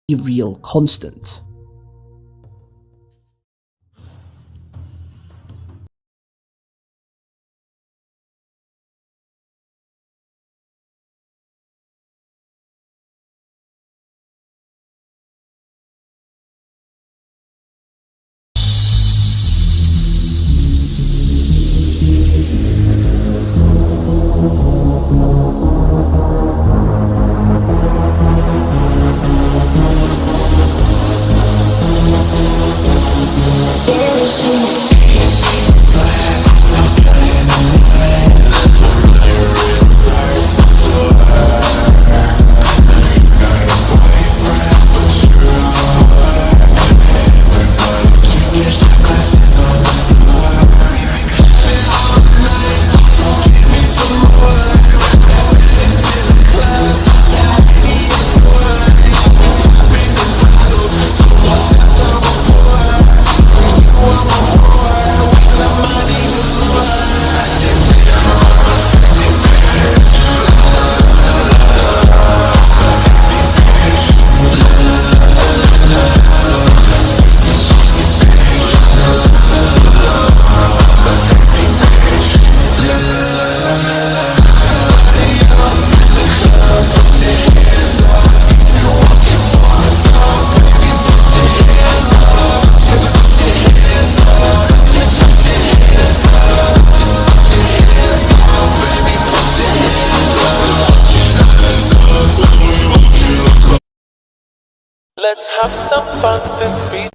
a real constant. Let's have some fun this beach.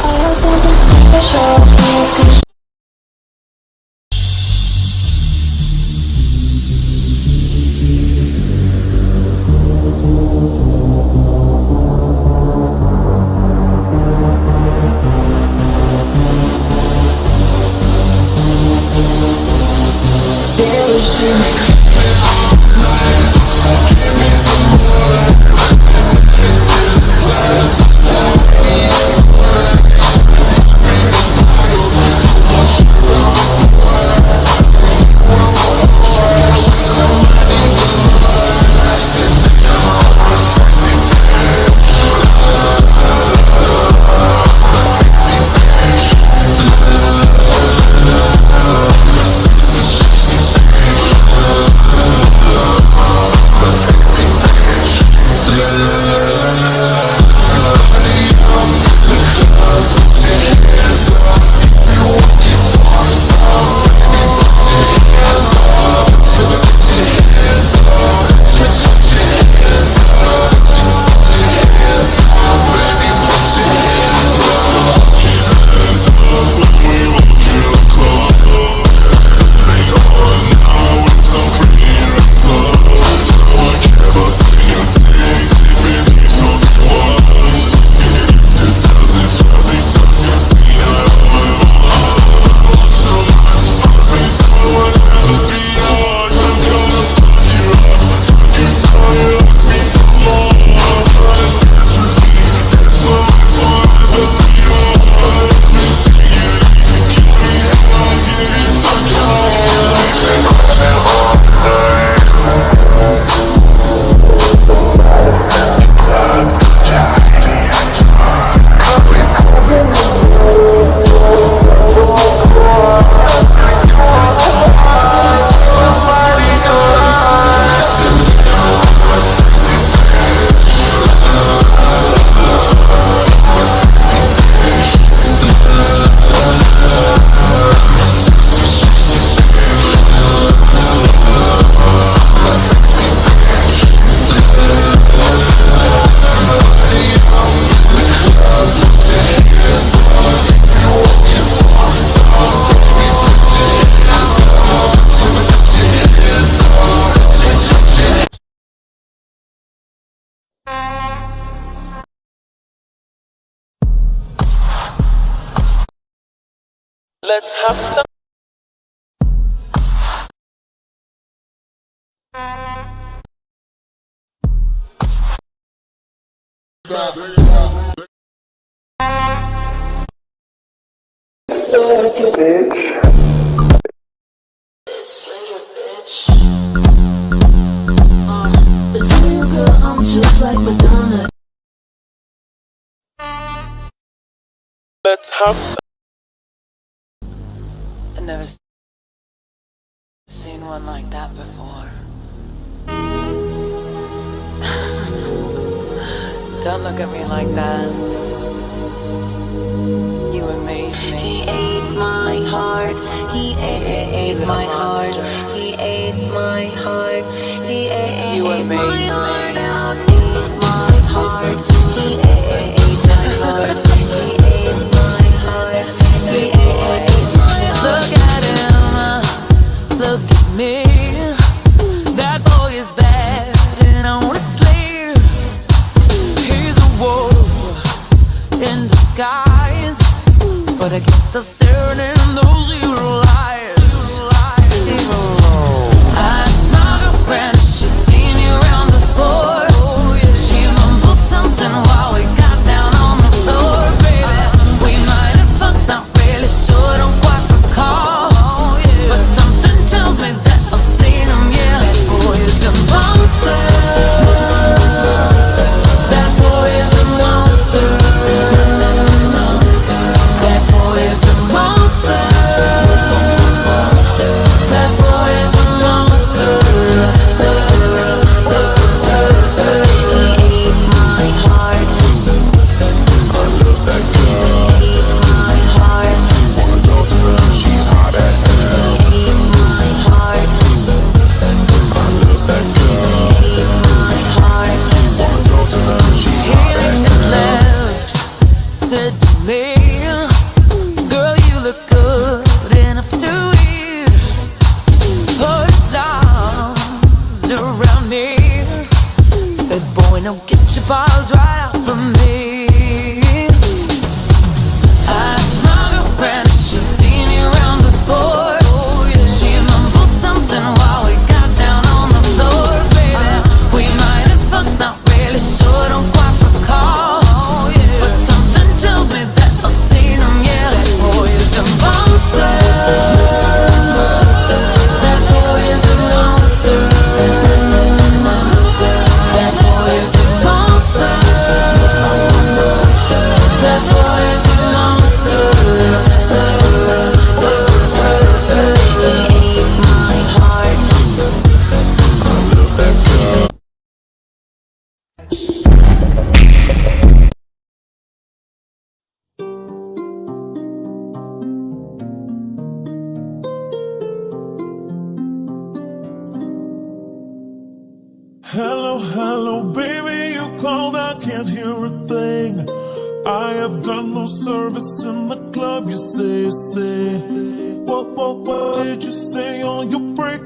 I have something special. Let's have some Let's have some. I've never seen one like that before. Don't look at me like that. You amaze me. He ate my heart. He ate my heart. He ate my heart. He ate You my amaze heart. me. Ate my heart. He ate my heart. He ate my heart. He ate my heart. Look at him. Look at me. That boy is bad, and I wanna slay. He's a wolf in disguise, but I can't stop staring in those evil eyes. Ask my girlfriend if she's seen you around before. She mumbled something while we got down on the floor, baby. We might have fucked, not really sure, don't quite recall. But something tells me that I've seen him, yeah. That boy is a monster. That boy is a monster. That boy is a monster. That boy is a monster. He ate my heart. He ate my heart. She's hot as hell. He ate my heart. He ate my heart. He licked his lips, said to me, girl, you look good enough to eat. Put his arms around me, said, boy, now get your paws right out for me. Asked my girlfriend if she's seen you around before. She mumbled something while we got down on the floor, baby. We might have fucked, not really sure, don't quite recall. But something tells me that I've seen him, yeah. That boy is a monster. That boy is a monster. That boy is a monster. That boy is a monster. He ate my heart. Hello, hello, baby, you called, I can't hear a thing. I have done no service in the club, you say. What did you say on your break?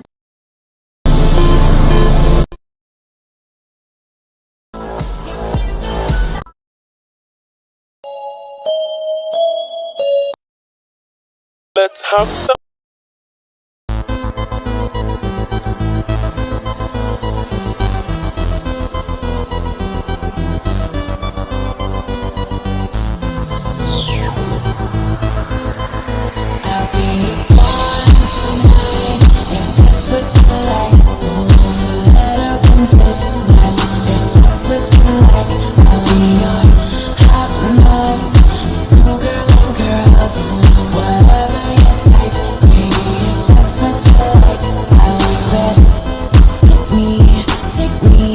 Let's have some. I'll be born tonight if that's what you like. Stilettos and fishnets if that's what you like. I'll be your hot mess, schoolgirl and girls, whatever your type, baby. If that's what you like, I'll do it. Pick me, take me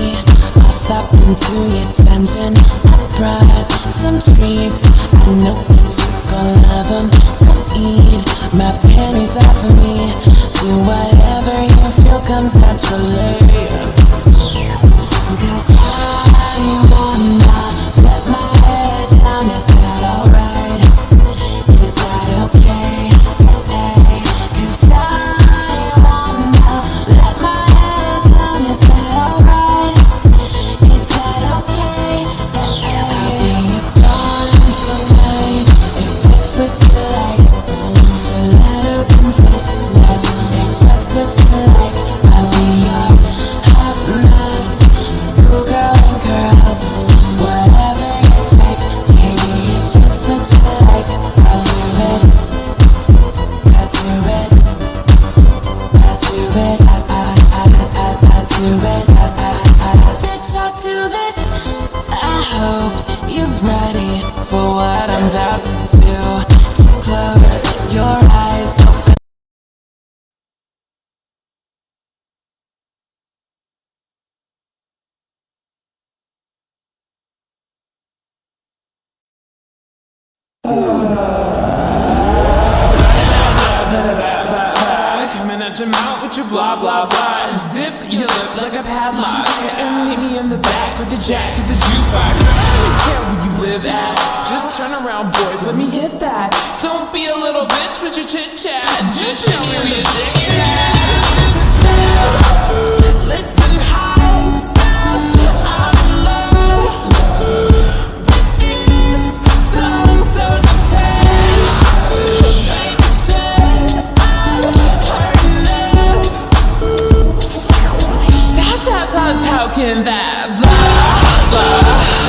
off up into your dungeon. I brought some treats, I know that you gon' love 'em. Come eat my panties off of me. Do whatever you feel comes naturally. 'Cause I wanna let my head down. Is that alright? Is that okay? Hey, 'cause I wanna let my head down. Is that alright? Is that okay? I'll be gone tonight if that's what you like. Stilettos and fishnets if that's what you like. I'll be your hot mess, schoolgirl and girls, Coming at your mouth with your blah blah blah. Zip your lip like a padlock. And meet me in the back with the jack of the jukebox. I don't care where you live at. Just turn around, boy, let me hit that. Don't be a little bitch with your chit chat. Just show me where your dick is at. Listen, heights, I'm in love with this song, so just take. Baby said I've heard enough. How can that blah blah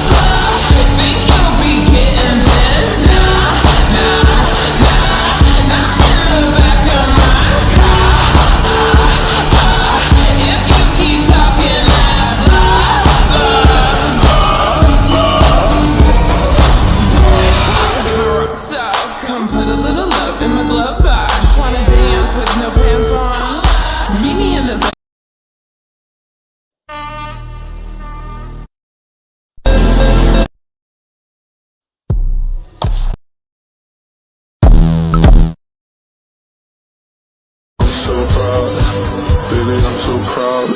blah? Think you'll be getting this? Nah, nah, nah, not in the back of my car. If you keep talking that blah blah blah. Rocks off, come put a little love in my glove box. Wanna dance with no pants on? Meet me in the back. So proud, baby, I'm so proud.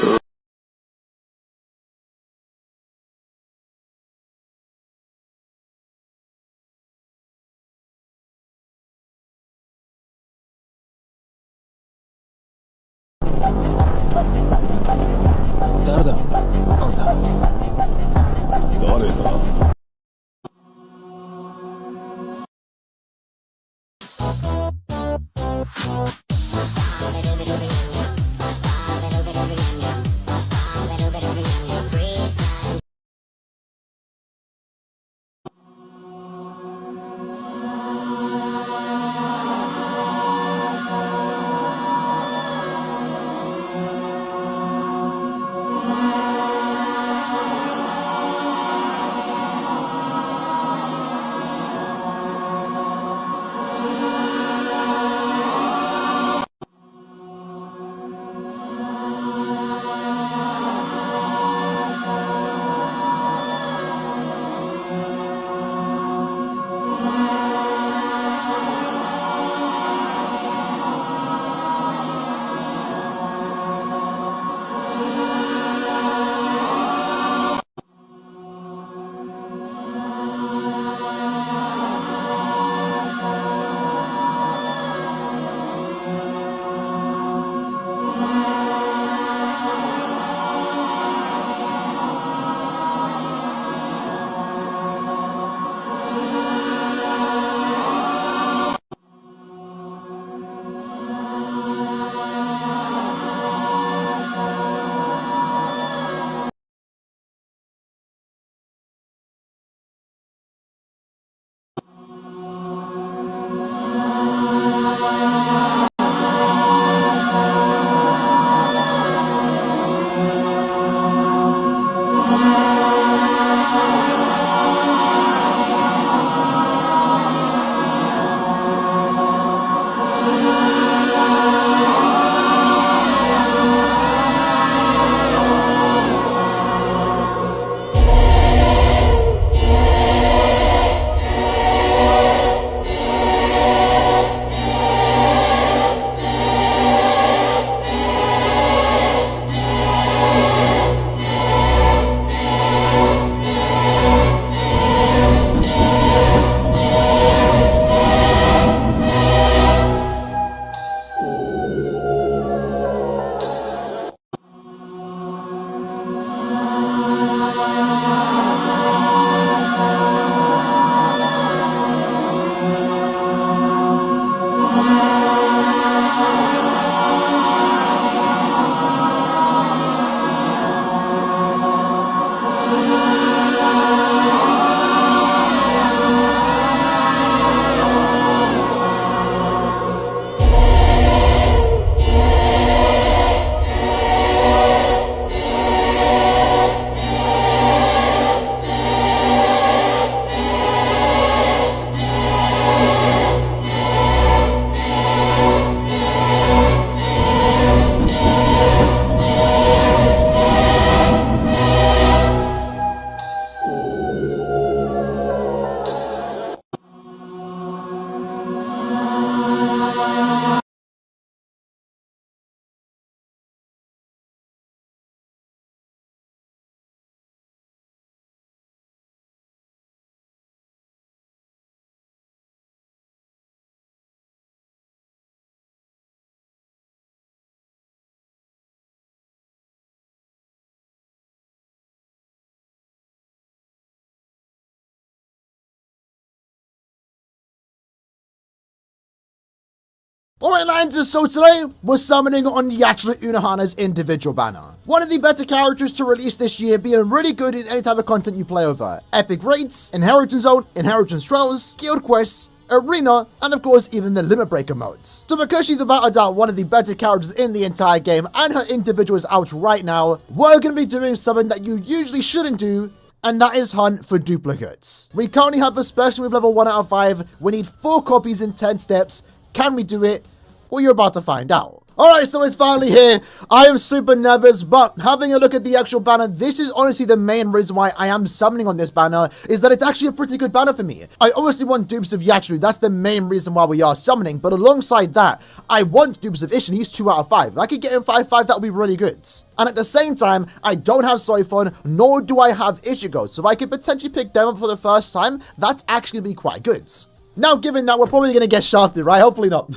Alright lads, so today we're summoning on Yachiru Unohana's individual banner. One of the better characters to release this year, being really good in any type of content you play over. Epic raids, Inheritance Zone, Inheritance Trials, Guild Quests, Arena, and of course even the Limit Breaker modes. So because she's without a doubt one of the better characters in the entire game and her individual is out right now, we're going to be doing something that you usually shouldn't do, and that is hunt for duplicates. We currently have a special move level 1 out of 5, we need 4 copies in 10 steps. Can we do it? Well, you're about to find out. Alright, so it's finally here. I am super nervous, but having a look at the actual banner, this is honestly the main reason why I am summoning on this banner, is that it's actually a pretty good banner for me. I obviously want dupes of Yachiru, that's the main reason why we are summoning, but alongside that, I want dupes of Ishin, he's 2 out of 5. If I could get him 5/5, that would be really good. And at the same time, I don't have Soifon, nor do I have Ichigo, so if I could potentially pick them up for the first time, that's actually going to be quite good. Now, given that we're probably going to get shafted, right? Hopefully not.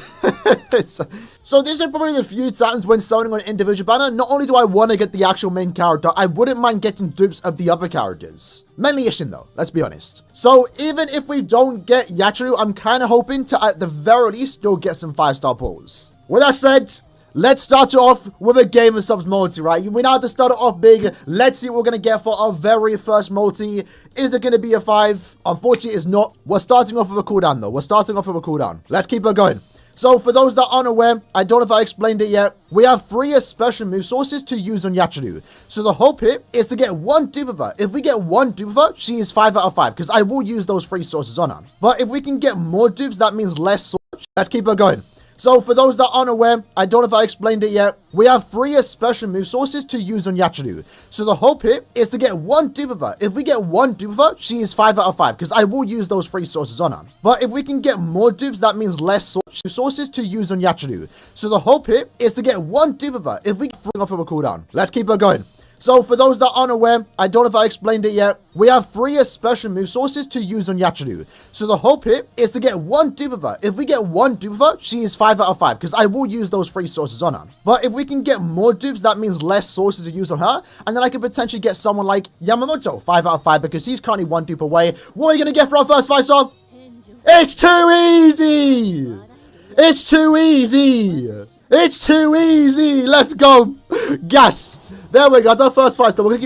So this is probably the few times when summoning on an individual banner, not only do I want to get the actual main character, I wouldn't mind getting dupes of the other characters. Mainly Ishin though, let's be honest. So even if we don't get Yachiru, I'm kind of hoping to at the very least still get some 5-star pulls. With that said, let's start it off with a game of subs multi, right? We now have to start it off big. Let's see what we're going to get for our very first multi. Is it going to be a 5? Unfortunately, it's not. We're starting off with a cooldown, though. Let's keep it going. So, for those that aren't aware, I don't know if I explained it yet, we have 3 special move sources to use on Yachiru. So, the hope here is to get 1 dupe of her. If we get 1 dupe of her, she is 5 out of 5, because I will use those 3 sources on her. But if we can get more dupes, that means less sources. Let's keep it going. So, for those that aren't aware, I don't know if I explained it yet, we have 3 special move sources to use on Yachiru. So, the hope here is to get 1 dupe of her. If we get 1 dupe of her, she is 5 out of 5, because I will use those 3 sources on her. But if we can get more dupes, that means less sources to use on Yachiru. So, the hope here is to get 1 dupe of her. If we bring off of a cooldown. Let's keep it going. So, for those that aren't aware, I don't know if I explained it yet, we have 3 special move sources to use on Yachiru. So, the hope here is to get 1 dupe of her. If we get 1 dupe of her, she is 5 out of 5, because I will use those 3 sources on her. But if we can get more dupes, that means less sources to use on her, and then I could potentially get someone like Yamamoto, 5 out of 5, because he's currently 1 dupe away. What are you going to get for our first 5-star? It's too easy! It's too easy! It's too easy! Let's go! Gas! There we go, that's our first 5-star. We're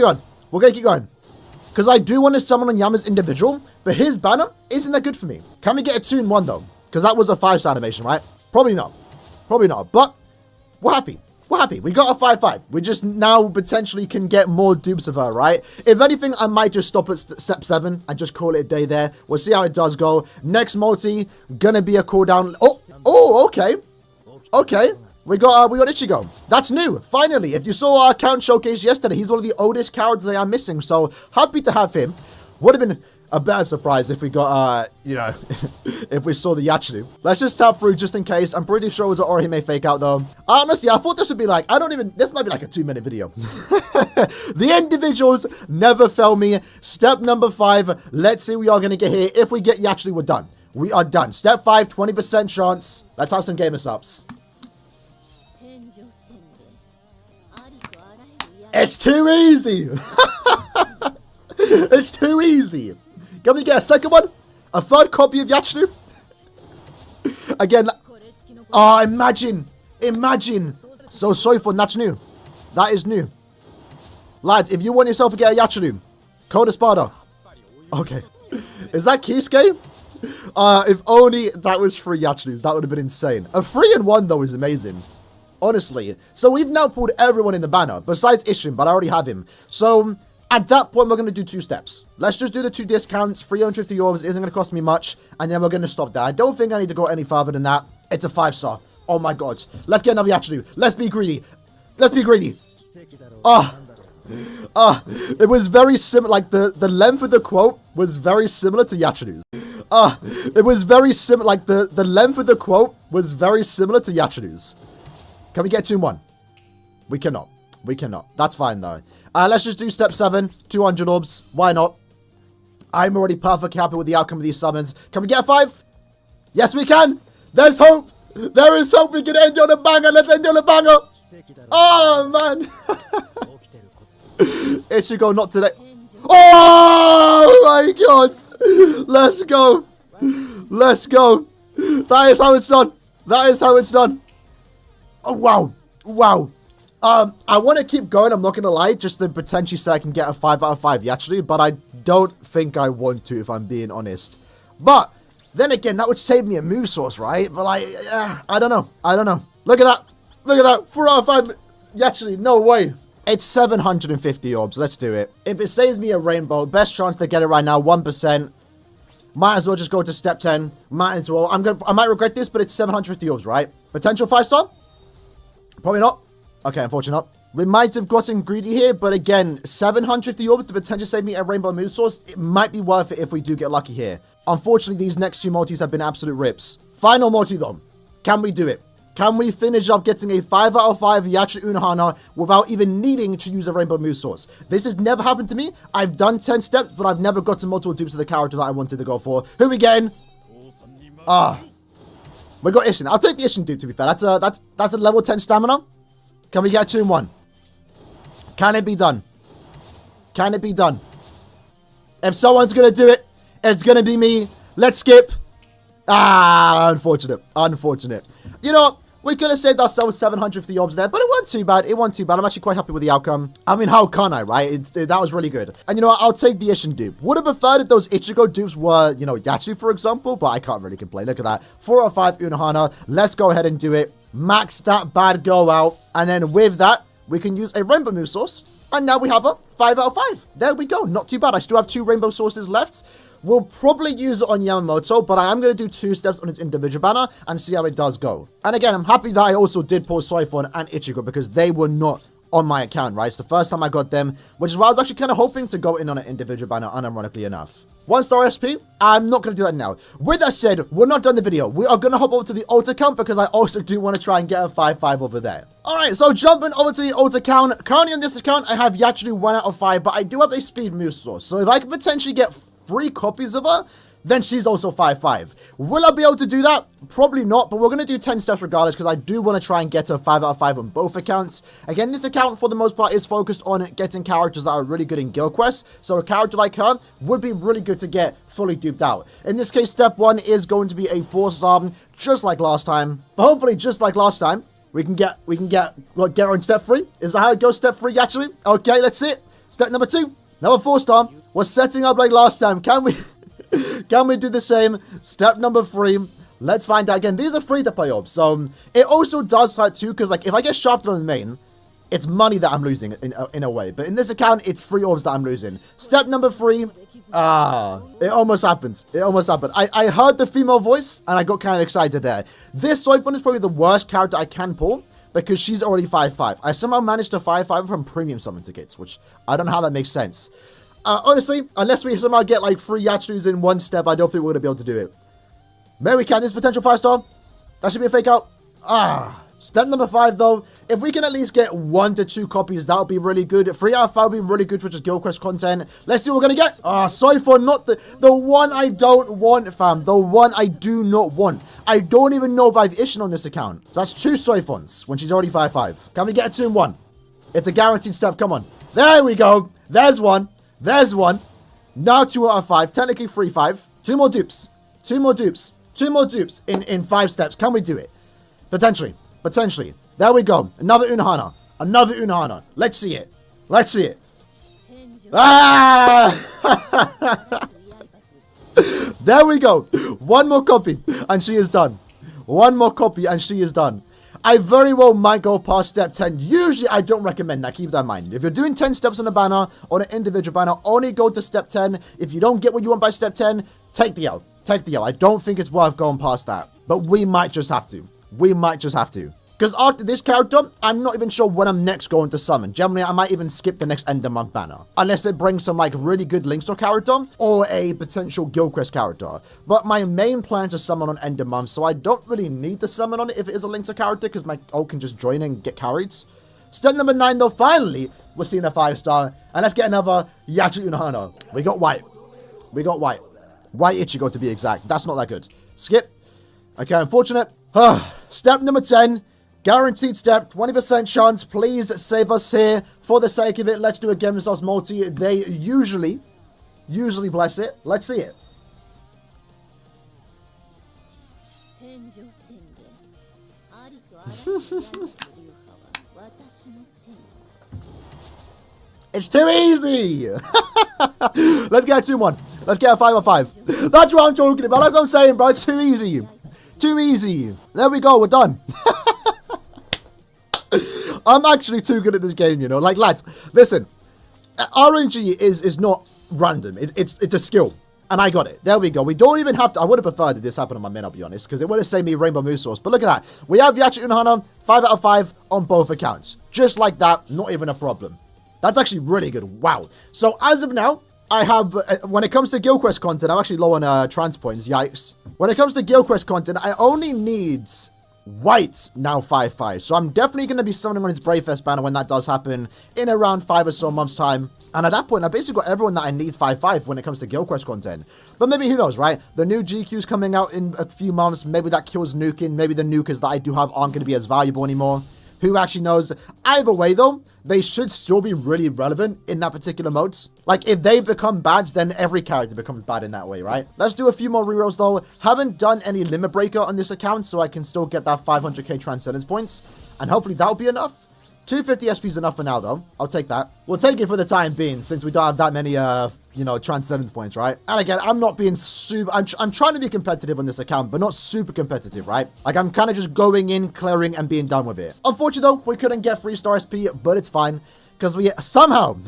gonna keep going. Because I do want to summon on Yama's individual, but his banner isn't that good for me. Can we get a 2-in-1 though? Because that was a 5-star animation, right? Probably not. But we're happy. We got a 5/5. We just now potentially can get more dupes of her, right? If anything, I might just stop at step 7 and just call it a day there. We'll see how it does go. Next multi, gonna be a cooldown. Oh, okay. Okay. We got Ichigo. That's new, finally. If you saw our account showcase yesterday, he's one of the oldest characters they are missing, so happy to have him. Would have been a better surprise if we got, if we saw the Yachiru. Let's just tap through just in case. I'm pretty sure it was an Orihime fake out, though. Honestly, I thought this would be like, this might be like a 2-minute video. The individuals never fail me. Step number 5. Let's see what we are going to get here. If we get Yachiru, we're done. We are done. Step 5, 20% chance. Let's have some gamer subs. It's too easy. It's too easy. Can we get a second one? A 3rd copy of Yachiru? Again. Oh, imagine. So Soifon, that's new. That is new. Lads, if you want yourself to get a Yachiru, code Espada. Okay. Is that Kisuke? If only that was 3 Yachirus. That would have been insane. A 3-in-1 though is amazing. Honestly. So we've now pulled everyone in the banner, besides Ishin, but I already have him. So at that point, we're going to do 2 steps. Let's just do the 2 discounts. 350 orbs isn't going to cost me much, and then we're going to stop there. I don't think I need to go any further than that. It's a 5-star. Oh my god. Let's get another Yachiru. Let's be greedy. It was very similar, like the length of the quote was very similar to Yachiru's. It was very similar, like the length of the quote was very similar to Yachiru's. Can we get 2-in-1? We cannot. That's fine, though. Let's just do step 7. 200 orbs. Why not? I'm already perfectly happy with the outcome of these summons. Can we get a 5? Yes, we can. There's hope. There is hope. We can end on a banger. Let's end on a banger. Oh, man. Ichigo, not today. Oh, my God. Let's go. That is how it's done. That is how it's done. Oh, wow. Wow. I want to keep going, I'm not going to lie, just to potentially say I can get a 5 out of 5 actually, but I don't think I want to, if I'm being honest. But, then again, that would save me a move source, right? But I don't know. I don't know. Look at that. Look at that. 4 out of 5. Actually, no way. It's 750 orbs. Let's do it. If it saves me a rainbow, best chance to get it right now, 1%. Might as well just go to step 10. Might as well. I might regret this, but it's 750 orbs, right? Potential 5-star? Probably not. Okay, unfortunately not. We might have gotten greedy here, but again, 750 orbs to potentially save me a rainbow move source. It might be worth it if we do get lucky here. Unfortunately, these next two multis have been absolute rips. Final multi though. Can we do it? Can we finish up getting a 5 out of 5 Yachi Unohana without even needing to use a rainbow move source? This has never happened to me. I've done 10 steps, but I've never gotten multiple dupes of the character that I wanted to go for. Who we getting? We got Ishin. I'll take the Ishin dupe, to be fair. That's a level 10 stamina. Can we get a 2-in-1? Can it be done? Can it be done? If someone's going to do it, it's going to be me. Let's skip. Unfortunate. Unfortunate. You know what? We could have saved ourselves 750 orbs there, but it wasn't too bad. It wasn't too bad. I'm actually quite happy with the outcome. I mean, how can I, right? That was really good. And you know what? I'll take the Ishin dupe. Would have preferred if those Ichigo dupes were, you know, Yachi, for example, but I can't really complain. Look at that. 4 out of 5 Unohana. Let's go ahead and do it. Max that bad go out. And then with that, we can use a rainbow move source. And now we have a 5 out of 5. There we go. Not too bad. I still have 2 rainbow sources left. We'll probably use it on Yamamoto, but I am going to do 2 steps on its individual banner and see how it does go. And again, I'm happy that I also did pull Soifon and Ichigo because they were not on my account, right? It's the first time I got them, which is why I was actually kind of hoping to go in on an individual banner, unironically enough. 1-star SP, I'm not going to do that now. With that said, we're not done the video. We are going to hop over to the alt account because I also do want to try and get a 5-5 over there. Alright, so jumping over to the alt account. Currently on this account, I have Yachi 1 out of 5, but I do have a speed move source. So if I can potentially get 3 copies of her, then she's also 5-5. Will I be able to do that? Probably not, but we're going to do 10 steps regardless because I do want to try and get a 5 out of 5 on both accounts. Again, this account for the most part is focused on getting characters that are really good in guild quests, so a character like her would be really good to get fully duped out. In this case, step 1 is going to be a 4-star, just like last time. But hopefully, just like last time, we can get her in step 3. Is that how it goes, step 3 actually? Okay, let's see it. Step number 2, another 4-star. We're setting up like last time. Can we... Can we do the same? Step number 3. Let's find out again. These are free to play orbs. So it also does hurt too. Because like if I get shafted on the main, it's money that I'm losing in a way. But in this account, it's free orbs that I'm losing. Step number 3. It almost happened. It almost happened. I heard the female voice and I got kind of excited there. This Soifon is probably the worst character I can pull because she's already 5-5. I somehow managed to 5-5 from premium summon tickets, which I don't know how that makes sense. Honestly, unless we somehow get like 3 Yachus in 1 step, I don't think we're going to be able to do it. Maybe we can. This potential 5-star. That should be a fake out. Step number 5 though. If we can at least get 1 to 2 copies, that would be really good. 3 out of 5 would be really good for just guild quest content. Let's see what we're going to get. Sorry for not the one I don't want, fam. The one I do not want. I don't even know if I've Ishin on this account. So that's 2 Soifons when she's already 5-5. Can we get a 2-in-1? It's a guaranteed step. Come on. There we go. There's 1. There's 1. Now 2 out of 5. Technically 3-5. 2 more dupes. 2 more dupes. 2 more dupes in 5 steps. Can we do it? Potentially. Potentially. There we go. Another Unohana. Another Unohana. Let's see it. Let's see it. There we go. 1 more copy and she is done. 1 more copy and she is done. I very well might go past step 10. Usually, I don't recommend that. Keep that in mind. If you're doing 10 steps on a banner, on an individual banner, only go to step 10. If you don't get what you want by step 10, take the L. Take the L. I don't think it's worth going past that. But we might just have to. We might just have to. Because after this character, I'm not even sure when I'm next going to summon. Generally, I might even skip the next end of month banner. Unless it brings some like really good Linkster character or a potential Guild Quest character. But my main plan is to summon on end of month, so I don't really need to summon on it if it is a Linkster character because my ult can just join and get carried. Step number 9 though, finally, we're seeing a 5-star. And let's get another Yachi Unohana. We got white. We got white. White Ichigo to be exact. That's not that good. Skip. Okay, unfortunate. Step number 10. Guaranteed step, 20% chance. Please save us here. For the sake of it, let's do a game themselves multi. They usually bless it. Let's see it. It's too easy. Let's get a 2-1. Let's get a 5-on-5. That's what I'm talking about. That's what I'm saying, bro. It's too easy. Too easy. There we go. We're done. I'm actually too good at this game, you know. Like, lads, listen. RNG is not random. It's a skill. And I got it. There we go. We don't even have to... I would have preferred that this happened on my main, I'll be honest, because it would have saved me Rainbow Moose Sauce. But look at that. We have Yachi Unohana, 5 out of 5 on both accounts. Just like that. Not even a problem. That's actually really good. Wow. So as of now, I have... when it comes to Guild Quest content, I'm actually low on trans points. Yikes. When it comes to Guild Quest content, I only need... White now 5-5. So I'm definitely going to be summoning on his Bravefest banner when that does happen in around 5 or so months time. And at that point, I basically got everyone that I need 5-5 when it comes to Guild Quest content. But maybe who knows, right? The new GQ's coming out in a few months. Maybe that kills nuking. Maybe the nukers that I do have aren't going to be as valuable anymore. Who actually knows? Either way, though, they should still be really relevant in that particular modes. Like, if they become bad, then every character becomes bad in that way, right? Let's do a few more rerolls, though. Haven't done any limit breaker on this account, so I can still get that 500k transcendence points. And hopefully that'll be enough. 250 SP is enough for now, though. I'll take that. We'll take it for the time being, since we don't have that many, you know, transcendence points, right? And again, I'm not being super... I'm trying to be competitive on this account, but not super competitive, right? Like, I'm kind of just going in, clearing, and being done with it. Unfortunately, though, we couldn't get 3-star SP, but it's fine, because we somehow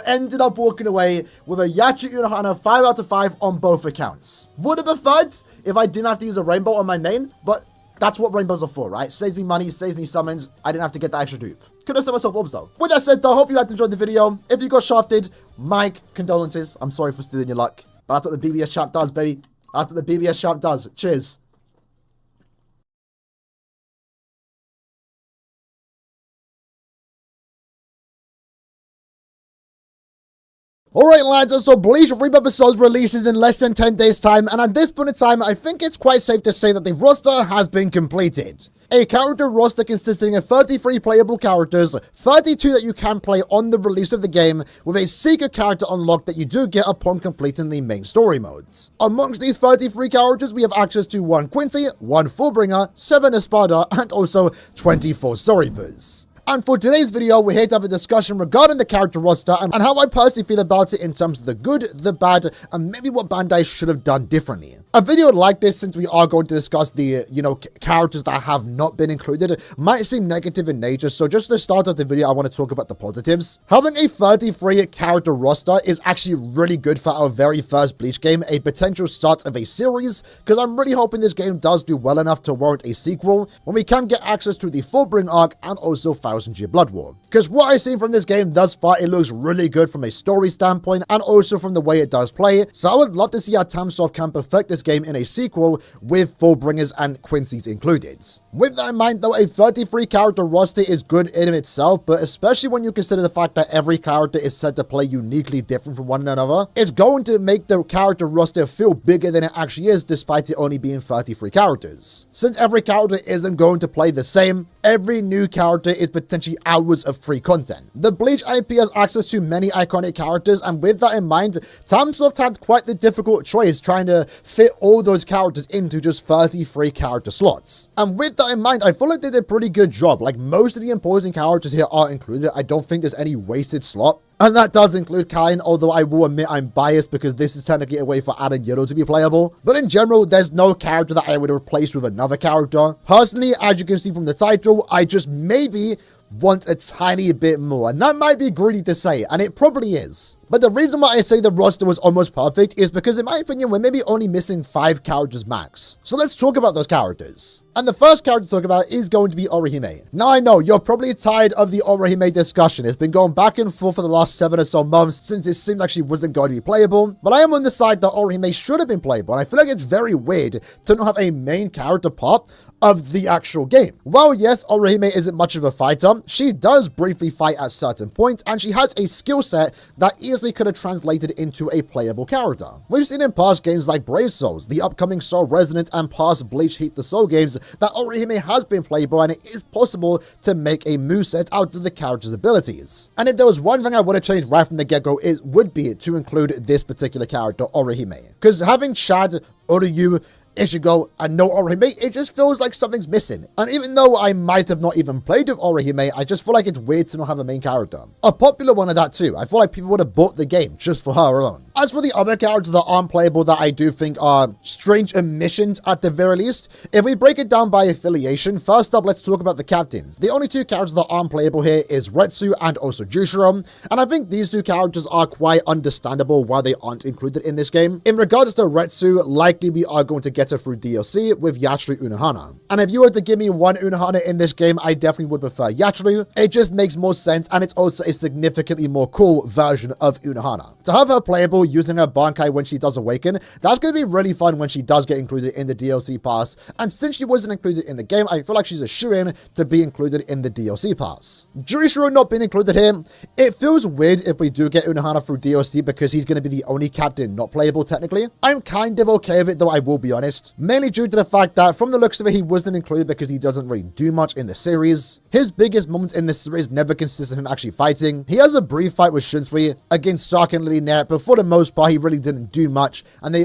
ended up walking away with a Yachi Unohana 5 out of 5 on both accounts. Would have preferred if I didn't have to use a rainbow on my main, but... That's what rainbows are for, right? Saves me money, saves me summons. I didn't have to get that extra dupe. Could have set myself orbs, though. With that said, though, hope you guys enjoyed the video. If you got shafted, my condolences. I'm sorry for stealing your luck. But that's what the BBS champ does, baby. That's what the BBS champ does. Cheers. Alright lads, so Bleach Rebirth episodes releases in less than 10 days time, and at this point in time, I think it's quite safe to say that the roster has been completed. A character roster consisting of 33 playable characters, 32 that you can play on the release of the game, with a secret character unlocked that you do get upon completing the main story modes. Amongst these 33 characters, we have access to 1 Quincy, 1 Fullbringer, 7 Espada, and also 24 Storybus. And for today's video, we're here to have a discussion regarding the character roster and how I personally feel about it in terms of the good, the bad, and maybe what Bandai should have done differently. A video like this, since we are going to discuss the, characters that have not been included, might seem negative in nature, so just to start off the video, I want to talk about the positives. Having a 33 character roster is actually really good for our very first Bleach game, a potential start of a series, because I'm really hoping this game does do well enough to warrant a sequel, when we can get access to the Fullbring arc and also Thousand Year Blood War. Because what I've seen from this game thus far, it looks really good from a story standpoint and also from the way it does play, so I would love to see how Tamsoft can perfect this game in a sequel with Fullbringers and Quincy's included. With that in mind though, a 33 character roster is good in itself, but especially when you consider the fact that every character is said to play uniquely different from one another, it's going to make the character roster feel bigger than it actually is despite it only being 33 characters. Since every character isn't going to play the same, every new character is potentially hours of free content. The Bleach IP has access to many iconic characters, and with that in mind, Tamsoft had quite the difficult choice trying to fit all those characters into just 33 character slots. And with that in mind, I feel like they did a pretty good job. Like, most of the imposing characters here are included. I don't think there's any wasted slot. And that does include Kain, although I will admit I'm biased because this is technically a way for Adam Yoro to be playable. But in general, there's no character that I would replace with another character. Personally, as you can see from the title, I just maybe want a tiny bit more. And that might be greedy to say, and it probably is. But the reason why I say the roster was almost perfect is because in my opinion, we're maybe only missing 5 characters max. So let's talk about those characters. And the first character to talk about is going to be Orihime. Now I know, you're probably tired of the Orihime discussion. It's been going back and forth for the last 7 or so months since it seemed like she wasn't going to be playable. But I am on the side that Orihime should have been playable. And I feel like it's very weird to not have a main character part of the actual game. Well, yes, Orihime isn't much of a fighter. She does briefly fight at certain points, and she has a skill set that easily could have translated into a playable character. We've seen in past games like Brave Souls, the upcoming Soul Resonant, and past Bleach Heat the Soul games that Orihime has been playable, and it is possible to make a moveset out of the character's abilities. And if there was one thing I would have changed right from the get-go, it would be to include this particular character, Orihime. Because having Chad, Oryu, Ichigo and no Orihime, it just feels like something's missing. And even though I might have not even played with Orihime, I just feel like it's weird to not have a main character. A popular one of that too. I feel like people would have bought the game just for her alone. As for the other characters that aren't playable that I do think are strange omissions at the very least, if we break it down by affiliation, first up, let's talk about the captains. The only two characters that aren't playable here is Retsu and also Jushiro, and I think these two characters are quite understandable why they aren't included in this game. In regards to Retsu, likely we are going to get her through DLC with Yachiru Unohana. And if you were to give me one Unohana in this game, I definitely would prefer Yachiru. It just makes more sense, and it's also a significantly more cool version of Unohana. To have her playable using her Bankai when she does awaken, that's going to be really fun when she does get included in the DLC pass, and since she wasn't included in the game, I feel like she's a shoo-in to be included in the DLC pass. Juishiro not being included here, it feels weird if we do get Unohana through DLC because he's going to be the only captain not playable technically. I'm kind of okay with it though, I will be honest, mainly due to the fact that from the looks of it, he wasn't included because he doesn't really do much in the series. His biggest moments in the series never consist of him actually fighting. He has a brief fight with Shinsui against Stark and Lily Net, but for the most part, he really didn't do much, and they